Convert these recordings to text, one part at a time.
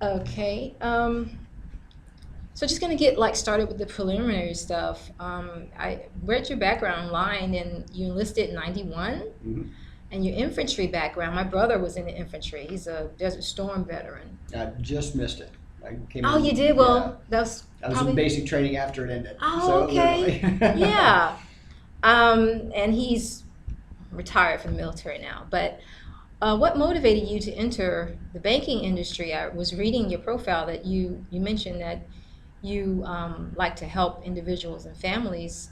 Okay. So just gonna get like started with the preliminary stuff. I read your background online, and you enlisted in '91, Mhm. and your infantry background. My brother was in the infantry. He's a Desert Storm veteran. I just missed it. I came Oh, you in, did? yeah. Well, that was I was in probably. basic training after it ended. Oh, So okay. literally. Yeah. And he's retired from the military now. But what motivated you to enter the banking industry? I was reading your profile that you mentioned that you like to help individuals and families,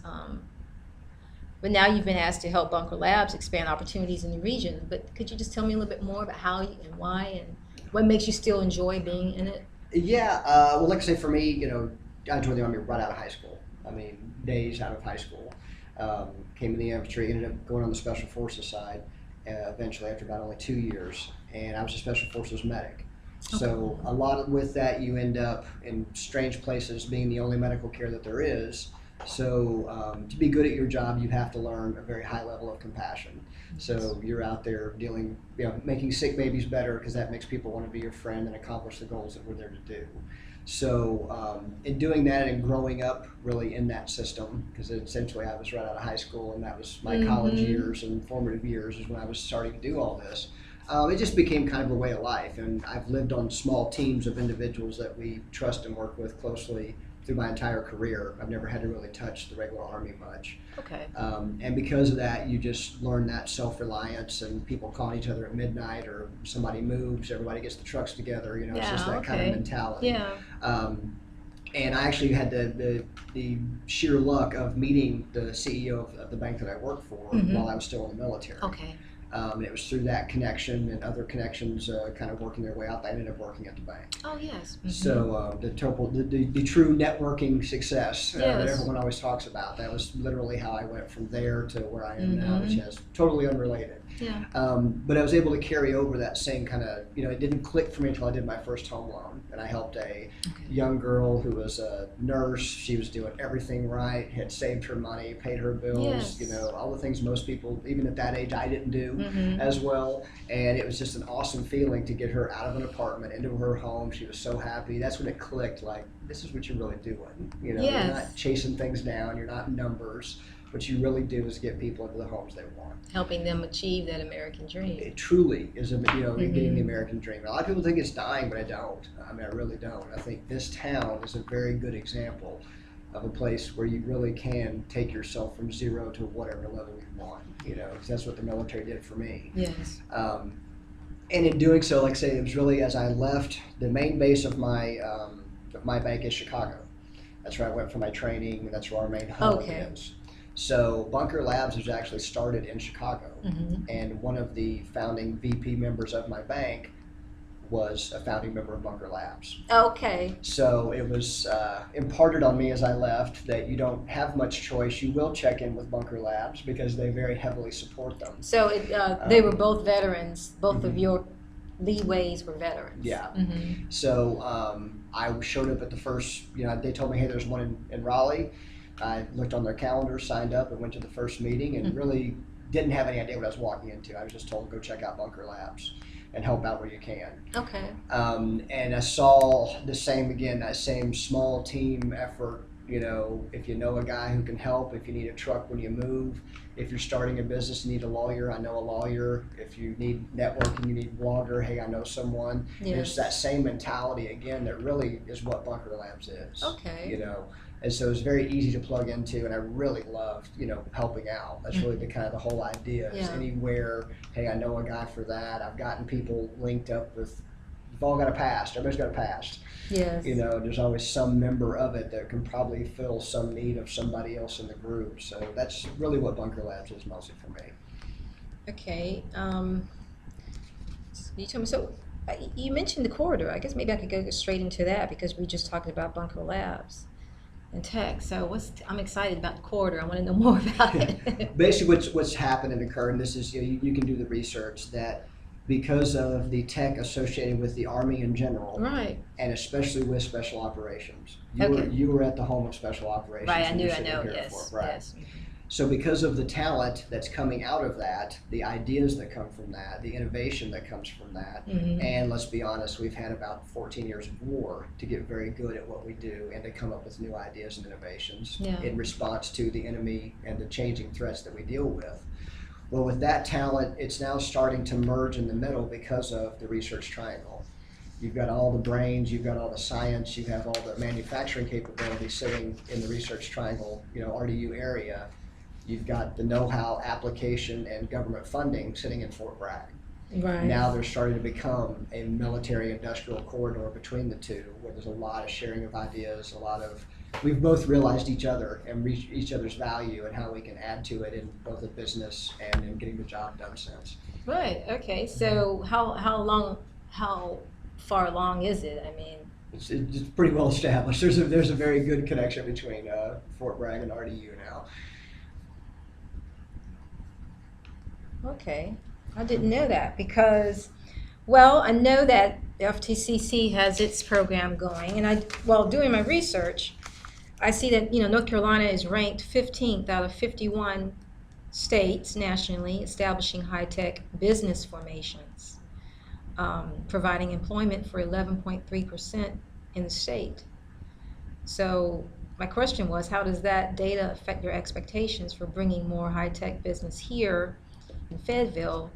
but now you've been asked to help Bunker Labs expand opportunities in the region. But could you just tell me a little bit more about how and why and what makes you still enjoy being in it? Yeah, well, like I say, for me, I joined the Army right out of high school. I mean, days out of high school. Came in the infantry, ended up going on the Special Forces side eventually after about only 2 years. And I was a Special Forces medic. Okay. So, a lot with that, you end up in strange places being the only medical care that there is. So, to be good at your job, you have to learn a very high level of compassion. So you're out there dealing, making sick babies better because that makes people want to be your friend and accomplish the goals that we're there to do. So in doing that and growing up really in that system, because essentially I was right out of high school and that was my college Mm-hmm. years and formative years is when I was starting to do all this. It just became kind of a way of life, and I've lived on small teams of individuals that we trust and work with closely through my entire career. I've never had to really touch the regular Army much. Okay. And because of that, you just learn that self-reliance and people calling each other at midnight or somebody moves, everybody gets the trucks together, it's just Yeah. that kind of Okay. mentality. Yeah. Um, and I actually had the sheer luck of meeting the CEO of the bank that I worked for Mm-hmm. while I was still in the military. Okay. And it was through that connection and other connections kind of working their way out that I ended up working at the bank. Oh, yes. So the true networking success that Yes. everyone always talks about, that was literally how I went from there to where I am now, which Mm-hmm. is totally unrelated. Yeah. But I was able to carry over that same kind of, it didn't click for me until I did my first home loan. And I helped a young girl who was a nurse. She was doing everything right, had saved her money, paid her bills, Yes. all the things most people, even at that age, I didn't do Mm-hmm. as well. And it was just an awesome feeling to get her out of an apartment into her home. She was so happy. That's when it clicked, like, this is what you're really doing. You're not Yes. chasing things down, you're not numbers. What you really do is get people into the homes they want. Helping them achieve that American dream. It truly is, getting the Mm-hmm. American dream. A lot of people think it's dying, but I don't. I mean, I really don't. I think this town is a very good example of a place where you really can take yourself from zero to whatever level you want, because that's what the military did for me. Yes. And in doing so, like I say, it was really as I left, the main base of my bank is Chicago. That's where I went for my training, and that's where our main hub Okay. is. So Bunker Labs was actually started in Chicago, Mm-hmm. and one of the founding VP members of my bank was a founding member of Bunker Labs. Okay. So it was imparted on me as I left that you don't have much choice. You will check in with Bunker Labs because they very heavily support them. So they were both veterans. Both of Mhm. your leadways were veterans. Yeah. Mm-hmm. So I showed up at the first, they told me, hey, there's one in Raleigh. I looked on their calendar, signed up, and went to the first meeting and really didn't have any idea what I was walking into. I was just told, go check out Bunker Labs and help out where you can. Okay. And I saw the same, again, that same small team effort. If you know a guy who can help, if you need a truck when you move, if you're starting a business, you need a lawyer, I know a lawyer. If you need networking, you need a blogger, hey, I know someone. Yes. It's that same mentality, again, that really is what Bunker Labs is. Okay. And so it's very easy to plug into, and I really loved, helping out. That's really the kind of the whole idea. Is Yeah. anywhere, hey, I know a guy for that. I've gotten people linked up with. We've all got a past. Everybody's got a past. Yes. There's always some member of it that can probably fill some need of somebody else in the group. So that's really what Bunker Labs is mostly for me. Okay. You told me so. You mentioned the corridor. I guess maybe I could go straight into that because we just talked about Bunker Labs and tech. So I'm excited about the corridor. I want to know more about it. Basically, what's happened and occurred, and this is, you can do the research, that because of the tech associated with the Army in general, Right. and especially with special operations. Okay. You were at the home of special operations. Right. I when knew. you're I sitting know. here Yes. for, right. Yes. So because of the talent that's coming out of that, the ideas that come from that, the innovation that comes from that, and let's be honest, we've had about 14 years of war to get very good at what we do and to come up with new ideas and innovations in response to the enemy and the changing threats that we deal with. Well, with that talent, it's now starting to merge in the middle because of the research triangle. You've got all the brains, you've got all the science, you have all the manufacturing capability sitting in the research triangle, RDU area. You've got the know-how, application, and government funding sitting in Fort Bragg. Right. Now they're starting to become a military-industrial corridor between the two, where there's a lot of sharing of ideas, we've both realized each other and reached each other's value and how we can add to it in both a business and in getting the job done sense. Right, okay, so how far along is it? I mean, it's pretty well established. There's a very good connection between Fort Bragg and RDU now. Okay, I didn't know that because, well, I know that FTCC has its program going, and doing my research, I see that North Carolina is ranked 15th out of 51 states nationally establishing high-tech business formations, providing employment for 11.3% in the state. So my question was, how does that data affect your expectations for bringing more high-tech business here in Fayetteville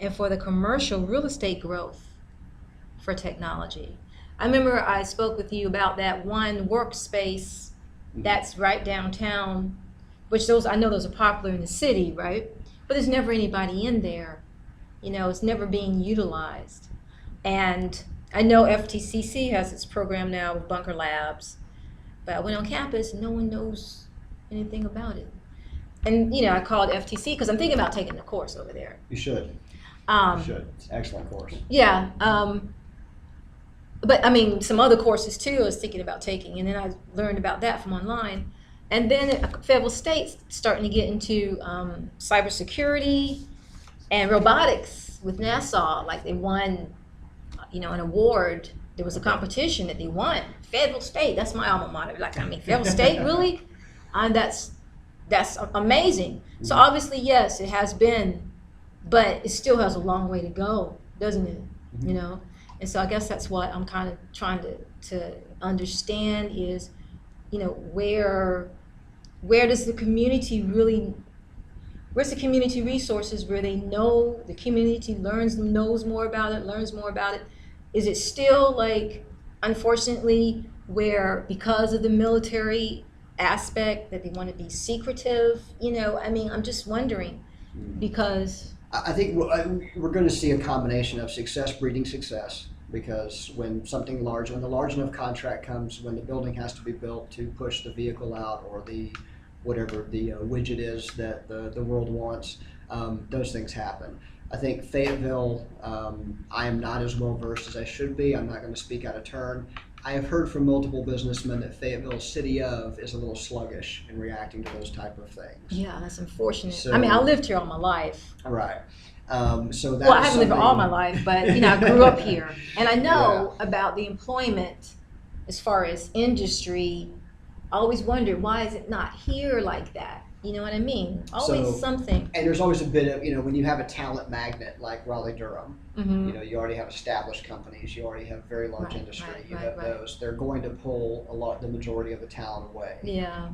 and for the commercial real estate growth for technology? I remember I spoke with you about that one workspace that's right downtown, which I know those are popular in the city, right? But there's never anybody in there. It's never being utilized. And I know FTCC has its program now with Bunker Labs, but I went on campus and no one knows anything about it. And I called FTC because I'm thinking about taking the course over there. You should. You should. It's an excellent course. Yeah. But I mean, some other courses too I was thinking about taking, and then I learned about that from online. And then Fayetteville State's starting to get into cybersecurity and robotics with NASA. Like they won, an award. There was a competition that they won. Fayetteville State, that's my alma mater. Fayetteville State, really? That's amazing. So obviously, yes, it has been, but it still has a long way to go, doesn't it? And so I guess that's what I'm kind of trying to understand is, where does the community really, where's the community resources where they know, the community knows more about it, learns more about it? Is it still unfortunately, where because of the military aspect that they want to be secretive? I'm just wondering because I think we're going to see a combination of success breeding success, because when the large enough contract comes, when the building has to be built to push the vehicle out or whatever the widget is that the world wants, those things happen. I think Fayetteville, I am not as well versed as I should be. I'm not going to speak out of turn. I have heard from multiple businessmen that Fayetteville City is a little sluggish in reacting to those type of things. Yeah, that's unfortunate. So, I lived here all my life. Right. I haven't lived all my life, but I grew up here, and I know about the employment as far as industry. I always wondered, why is it not here like that? You know what I mean? Always something. And there's always a bit of, when you have a talent magnet like Raleigh-Durham, you already have established companies, you already have very large industry, you have those. They're going to pull the majority of the talent away. Yeah.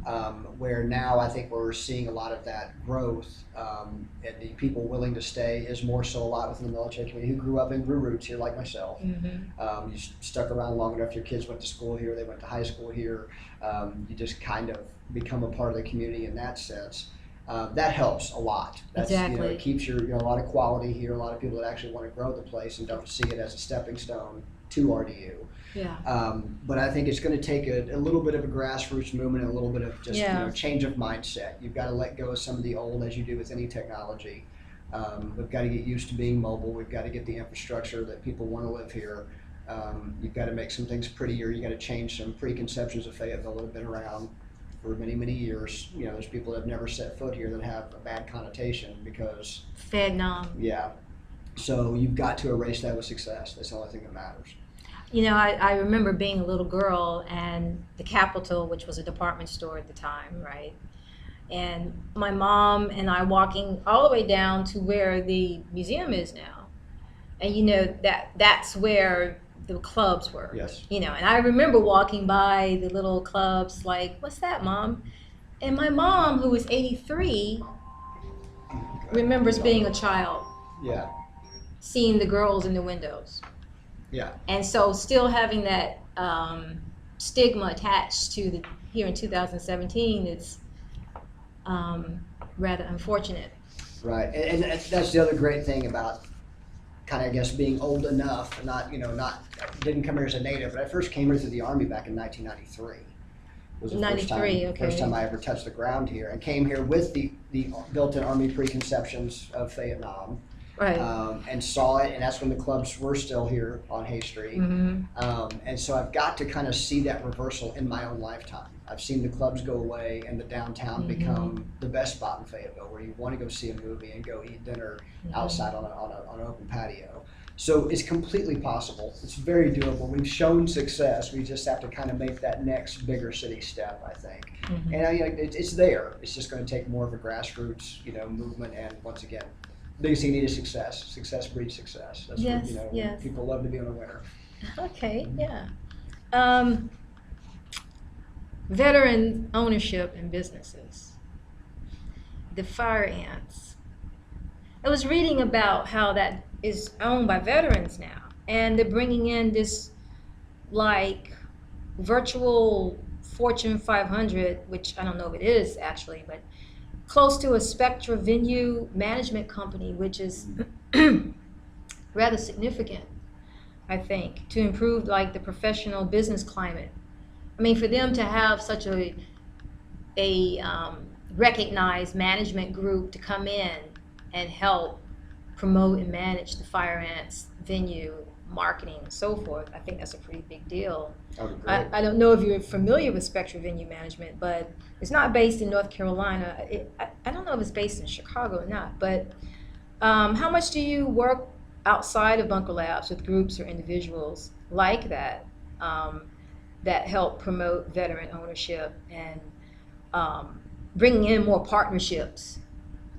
Where now I think we're seeing a lot of that growth, and the people willing to stay is more so a lot within the military community who grew up and grew roots here like myself. You stuck around long enough, your kids went to school here, they went to high school here, you just kind of become a part of the community in that sense. That helps a lot. Exactly. It keeps a lot of quality here, a lot of people that actually want to grow the place and don't see it as a stepping stone to RDU. Yeah. But I think it's going to take a little bit of a grassroots movement, and a little bit of just change of mindset. You've got to let go of some of the old, as you do with any technology. We've got to get used to being mobile. We've got to get the infrastructure that people want to live here. You've got to make some things prettier. You've got to change some preconceptions of Fayetteville that have been around for many, many years. There's people that have never set foot here that have a bad connotation because Vietnam. Yeah. So you've got to erase that with success. That's the only thing that matters. I remember being a little girl and the Capitol, which was a department store at the time, right? and my mom and I walking all the way down to where the museum is now. And that's where the clubs were. Yes. And I remember walking by the little clubs like, what's that, Mom? And my mom, who is 83, remembers being a child, Yeah. seeing the girls in the windows. Yeah. And so still having that stigma attached to here in 2017, it's rather unfortunate. Right. And that's the other great thing about kind of, I guess, being old enough, not didn't come here as a native, but I first came here through the Army back in 1993. Was the 93, okay. First time I ever touched the ground here, and came here with the built-in Army preconceptions of Fayetteville. Right. And saw it, and that's when the clubs were still here on Hay Street. Mm-hmm. And so I've got to kind of see that reversal in my own lifetime. I've seen the clubs go away and the downtown Mm-hmm. become the best spot in Fayetteville, where you want to go see a movie and go eat dinner Mm-hmm. outside on an open patio. So it's completely possible. It's very doable. We've shown success. We just have to kind of make that next bigger city step, I think. Mm-hmm. And it's there. It's just going to take more of a grassroots, movement. And once again, the biggest thing you need is success. Success breeds success. That's Yes, what, yes. people love to be on a winner. Okay, yeah. Veteran ownership in businesses. The fire ants. I was reading about how that is owned by veterans now, and they're bringing in this like virtual Fortune 500, which I don't know if it is actually, but close to a Spectra venue management company, which is rather significant, I think, to improve like the professional business climate. I mean, for them to have such a recognized management group to come in and help promote and manage the Fire Ants venue, marketing, and so forth, I think that's a pretty big deal. I don't know if you're familiar with Spectra Venue Management, but it's not based in North Carolina. I don't know if it's based in Chicago or not, but how much do you work outside of Bunker Labs with groups or individuals like that that help promote veteran ownership and bringing in more partnerships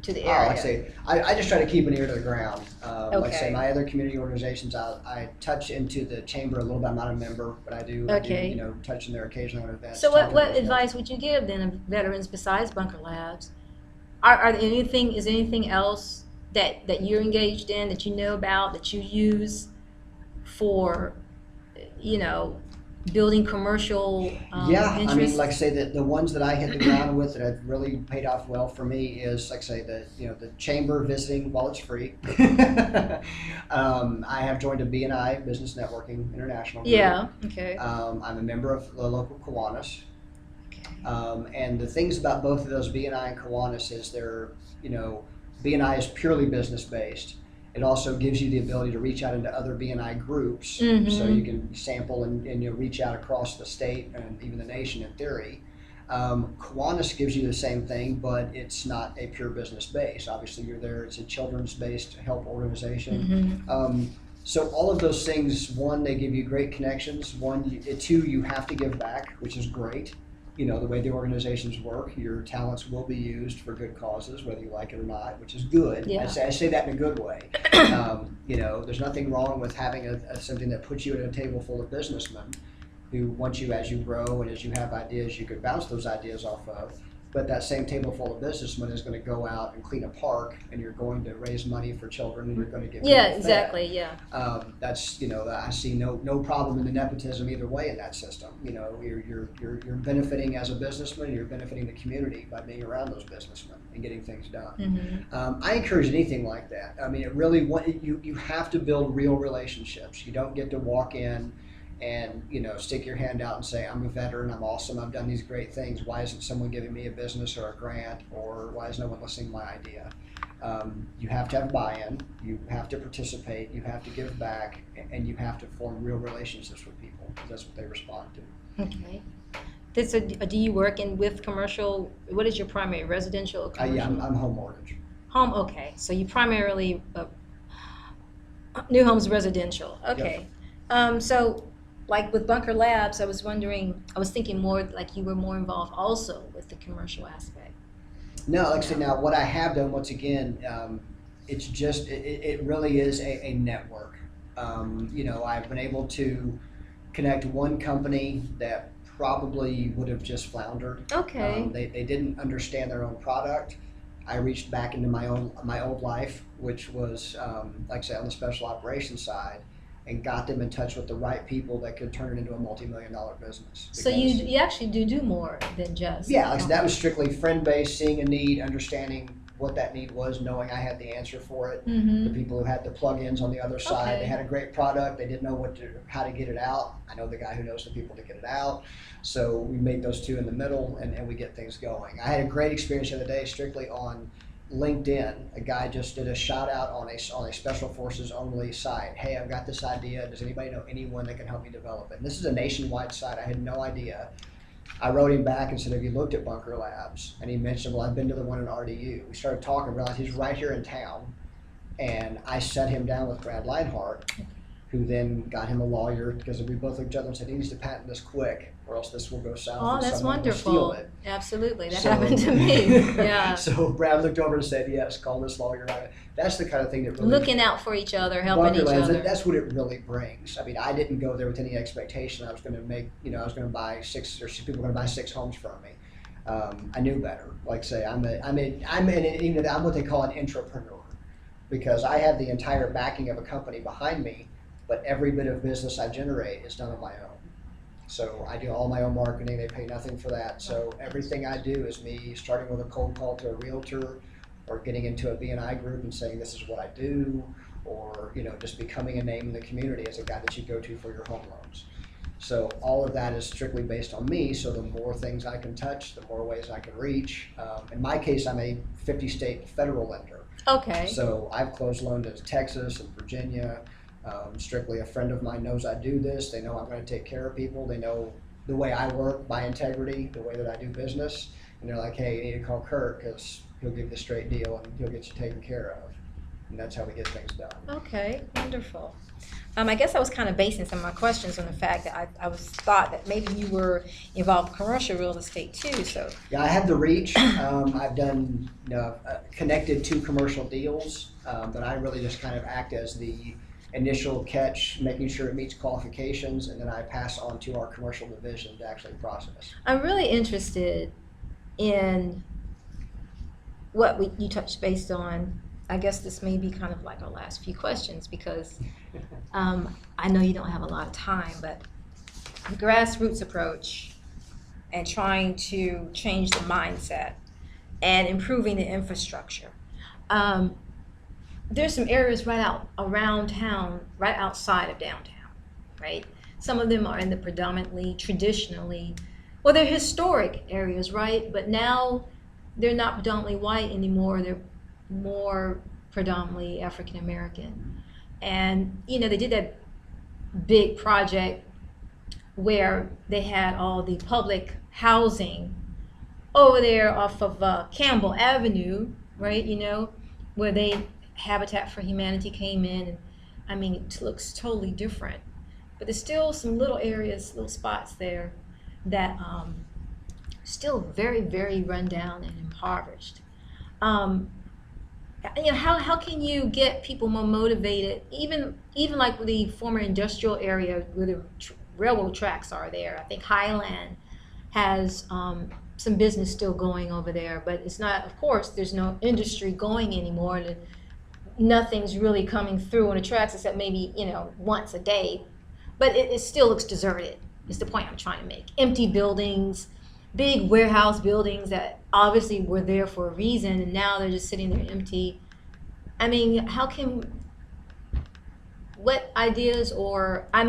to the area? Like I say, I just try to keep an ear to the ground. Like I say, Okay. my other community organizations, I touch into the chamber a little bit. I'm not a member, but I do, Okay. touch in there occasionally on events. So talk what about those advice would you give then of veterans besides Bunker Labs? Is anything else that you're engaged in, that you know about, that you use for, building commercial Yeah, I mean, interests? like I say, the ones that I hit the ground with that have really paid off well for me is, like I say, the chamber visiting while it's free. I have joined a B&I, Business Networking International group. Yeah, okay. I'm a member of the local Kiwanis. And the things about both of those, B&I and Kiwanis, is they're, B&I is purely business based. It also gives you the ability to reach out into other B&I groups, Mhm. so you can sample and reach out across the state and even the nation in theory. Kiwanis gives you the same thing, but it's not a pure business base. Obviously, you're there. It's a children's based help organization. Mhm. So all of those things, one, they give you great connections. Two, you have to give back, which is great. The way the organizations work, your talents will be used for good causes, whether you like it or not, which is good. Yeah. I say that in a good way. There's nothing wrong with having something that puts you at a table full of businessmen who want you, as you grow and as you have ideas, you could bounce those ideas off of. But that same table full of businessmen is going to go out and clean a park, and you're going to raise money for children, and you're going to get Yeah, people fed. exactly, yeah. That's I see no problem in the nepotism either way in that system. You're benefiting as a businessman, and you're benefiting the community by being around those businessmen and getting things done. Mhm. I encourage anything like that. I mean, you have to build real relationships. You don't get to walk in and stick your hand out and say, I'm a veteran, I'm awesome, I've done these great things, why isn't someone giving me a business or a grant, or why is no one listening to my idea? You have to have buy-in, you have to participate, you have to give back, and you have to form real relationships with people, because that's what they respond to. Okay. Do you work with commercial? What is your primary, residential or commercial? Yeah, I'm home mortgage. Home, okay. So you primarily, new homes residential, okay. So like with Bunker Labs, I was thinking more like you were more involved also with the commercial aspect. No, like I said, now what I have done, once again, it's just, it really is a network. I've been able to connect one company that probably would have just floundered. Okay. They didn't understand their own product. I reached back into my old life, which was, like I said, on the special operations side, and got them in touch with the right people that could turn it into a multi-million-dollar business. So you actually do more than just. Yeah, like that was strictly friend-based, seeing a need, understanding what that need was, knowing I had the answer for it. Mm-hmm. The people who had the plugins on the other side, Okay. they had a great product, they didn't know how to get it out. I know the guy who knows the people to get it out. So we made those two in the middle, and we get things going. I had a great experience the other day, strictly on LinkedIn. A guy just did a shout out on a special forces only site. Hey, I've got this idea. Does anybody know anyone that can help me develop it? And this is a nationwide site. I had no idea. I wrote him back and said, have you looked at Bunker Labs? And he mentioned, well, I've been to the one in RDU. We started talking, realized he's right here in town. And I set him down with Brad Leinhart, who then got him a lawyer, because we both looked at each other and said, he needs to patent this quick, or else this will go south. Oh, and that's someone will steal wonderful. it. Absolutely. That So- happened to me. Yeah. So Brad looked over and said, yes, call this lawyer. That's the kind of thing that really... Looking out for each other, helping each Bunker Labs, other. that's what it really brings. I mean, I didn't go there with any expectation I was going to make, I was going to buy people were going to buy 6 homes from me. I knew better. Like I say, I'm what they call an entrepreneur, because I have the entire backing of a company behind me, but every bit of business I generate is done on my own. So I do all my own marketing. They pay nothing for that. So everything I do is me starting with a cold call to a realtor, or getting into a B&I group and saying this is what I do, or just becoming a name in the community as a guy that you go to for your home loans. So all of that is strictly based on me. So the more things I can touch, the more ways I can reach. In my case, I'm a 50-state federal lender. Okay. So I've closed loans in Texas and Virginia. Strictly a friend of mine knows I do this. They know I'm going to take care of people. They know the way I work, my integrity, the way that I do business. And they're like, hey, you need to call Kurt, because he'll give you the straight deal and he'll get you taken care of. And that's how we get things done. Okay, wonderful. I guess I was kind of basing some of my questions on the fact that I thought that maybe you were involved in commercial real estate too. So Yeah, I have the reach. I've done connected to commercial deals, but I really just kind of act as the initial catch, making sure it meets qualifications, and then I pass on to our commercial division to actually process. I'm really interested in what you touched based on. I guess this may be kind of like our last few questions, because I know you don't have a lot of time, but the grassroots approach and trying to change the mindset and improving the infrastructure. There's some areas right out around town, right outside of downtown, right? Some of them are in the predominantly, traditionally, well, they're historic areas, right? But now they're not predominantly white anymore. They're more predominantly African American. And, they did that big project where they had all the public housing over there off of Campbell Avenue, right? Where they Habitat for Humanity came in, and it looks totally different. But there's still some little areas, little spots there that still very, very run down and impoverished. How can you get people more motivated, even like with the former industrial area where the railroad tracks are there? I think Highland has some business still going over there, but it's not, of course, there's no industry going anymore. Nothing's really coming through on the tracks except maybe, once a day. But it still looks deserted, is the point I'm trying to make. Empty buildings, big warehouse buildings that obviously were there for a reason, and now they're just sitting there empty. What ideas, or, I'm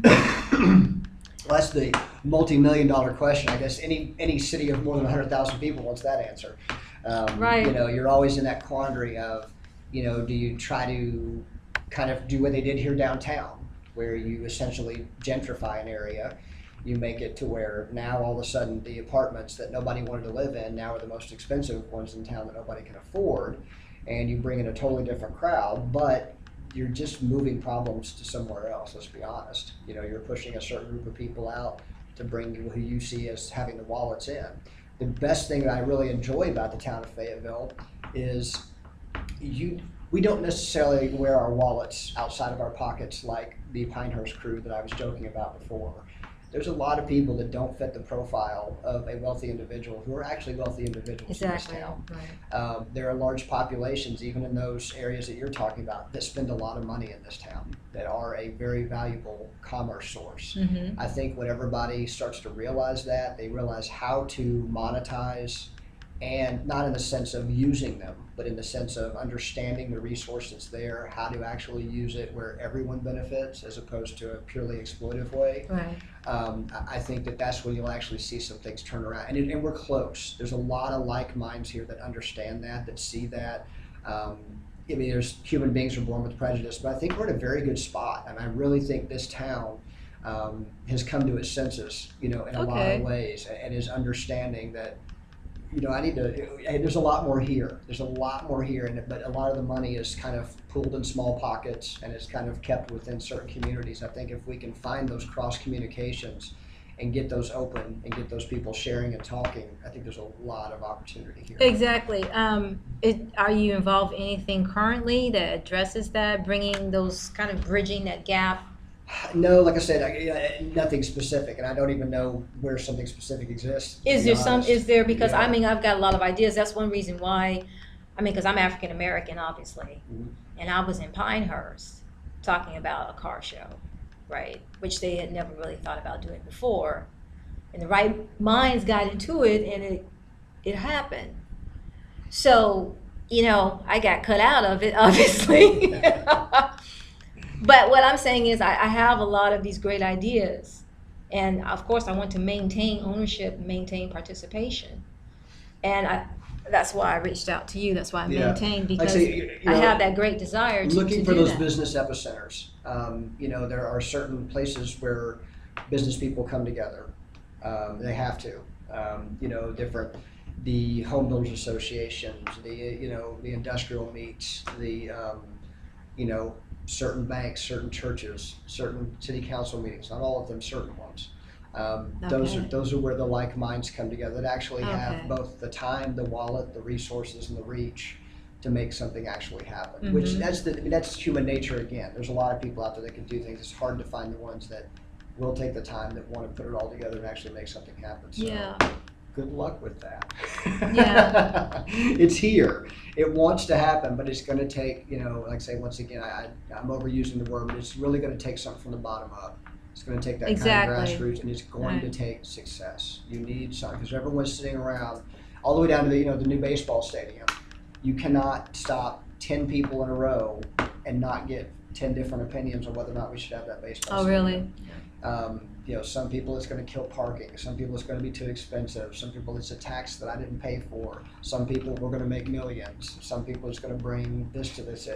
Well, that's the multi-million-dollar question. I guess any city of more than 100,000 people wants that answer. Right. You're always in that quandary of, do you try to kind of do what they did here downtown, where you essentially gentrify an area, you make it to where now all of a sudden the apartments that nobody wanted to live in now are the most expensive ones in town that nobody can afford, and you bring in a totally different crowd, but you're just moving problems to somewhere else, let's be honest. You're pushing a certain group of people out to bring you who you see as having the wallets in. the best thing that I really enjoy about the town of Fayetteville is we don't necessarily wear our wallets outside of our pockets like the Pinehurst crew that I was joking about before. There's a lot of people that don't fit the profile of a wealthy individual who are actually wealthy individuals in this town. Right. There are large populations, even in those areas that you're talking about, that spend a lot of money in this town, that are a very valuable commerce source. Mm-hmm. I think when everybody starts to realize that, they realize how to monetize, and not in the sense of using them, but in the sense of understanding the resource that's there, how to actually use it where everyone benefits as opposed to a purely exploitive way. Right. I think that that's when you'll actually see some things turn around. And we're close. There's a lot of like minds here that understand that see that. I mean, there's human beings are born with prejudice, but I think we're in a very good spot. And I really think this town has come to its senses, in a lot of ways, and is understanding that, there's a lot more here. There's a lot more here, but a lot of the money is kind of pooled in small pockets and is kind of kept within certain communities. I think if we can find those cross communications and get those open and get those people sharing and talking, I think there's a lot of opportunity here. Exactly. Are you involved in anything currently that addresses that, bringing those kind of bridging that gap? No, like I said, nothing specific, and I don't even know where something specific exists. Is there, because I mean, I've got a lot of ideas. That's one reason why, because I'm African American, obviously, and I was in Pinehurst talking about a car show, right, which they had never really thought about doing before, and the right minds got into it, and it happened. So, I got cut out of it, obviously. But what I'm saying is I have a lot of these great ideas. And of course, I want to maintain ownership, maintain participation. And that's why I reached out to you. That's why I maintained, because I have that great desire to looking to for do those that. business epicenters. There are certain places where business people come together. They have to. The home builders associations, the industrial meets, the certain banks, certain churches, certain city council meetings, not all of them, certain ones. Those are where the like minds come together that actually have both the time, the wallet, the resources, and the reach to make something actually happen. Mm-hmm. Which that's human nature again. There's a lot of people out there that can do things. It's hard to find the ones that will take the time, that want to put it all together and actually make something happen. So good luck with that. Yeah. It's here. It wants to happen, but it's going to take, like I say, once again, I'm overusing the word, but it's really going to take something from the bottom up. It's going to take that kind of grassroots, and it's going to take success. You need something, because everyone's sitting around, all the way down to the new baseball stadium. You cannot stop 10 people in a row and not get 10 different opinions on whether or not we should have that baseball stadium. Really? Some people it's going to kill parking. Some people it's going to be too expensive. Some people it's a tax that I didn't pay for. Some people we're going to make millions. Some people it's going to bring this to this.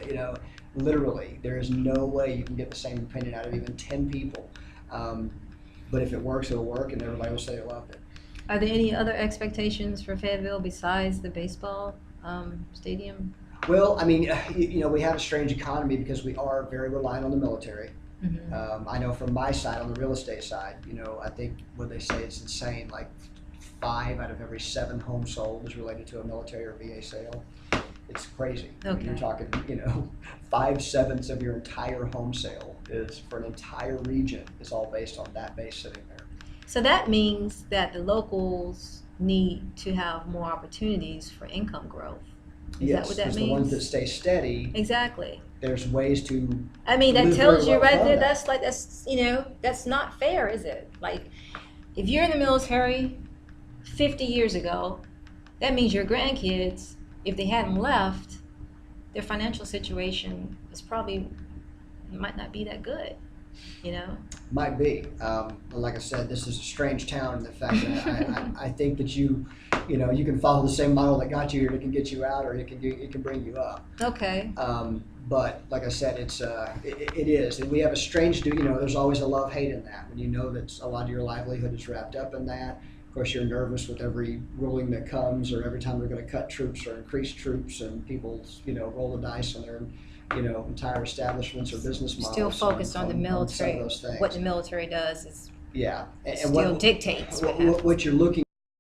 Literally, there is no way you can get the same opinion out of even 10 people. But if it works, it'll work, and everybody will say they loved it. Are there any other expectations for Fayetteville besides the baseball stadium? Well, we have a strange economy because we are very reliant on the military. Mm-hmm. I know from my side, on the real estate side, I think what they say it's insane, like 5 out of every 7 homes sold is related to a military or VA sale. It's crazy. Okay. You're talking, 5/7 of your entire home sale is for an entire region is all based on that base sitting there. So that means that the locals need to have more opportunities for income growth. Is that what that means? The ones that stay steady. Exactly. There's ways to. That live tells very you well right from there. that. That's not fair, is it? Like, if you're in the military 50 years ago, that means your grandkids, if they hadn't left, their financial situation might not be that good. Might be. But like I said, this is a strange town in the fact that I think that you can follow the same model that got you here. It can get you out, or it can bring you up. Okay. But like I said, it is, and we have a strange. There's always a love-hate in that. When that a lot of your livelihood is wrapped up in that. Of course, you're nervous with every ruling that comes, or every time they're going to cut troops or increase troops, and people roll the dice on their entire establishments or business models. Still focused on the military. Some of those things. What the military does is and still dictates what you're looking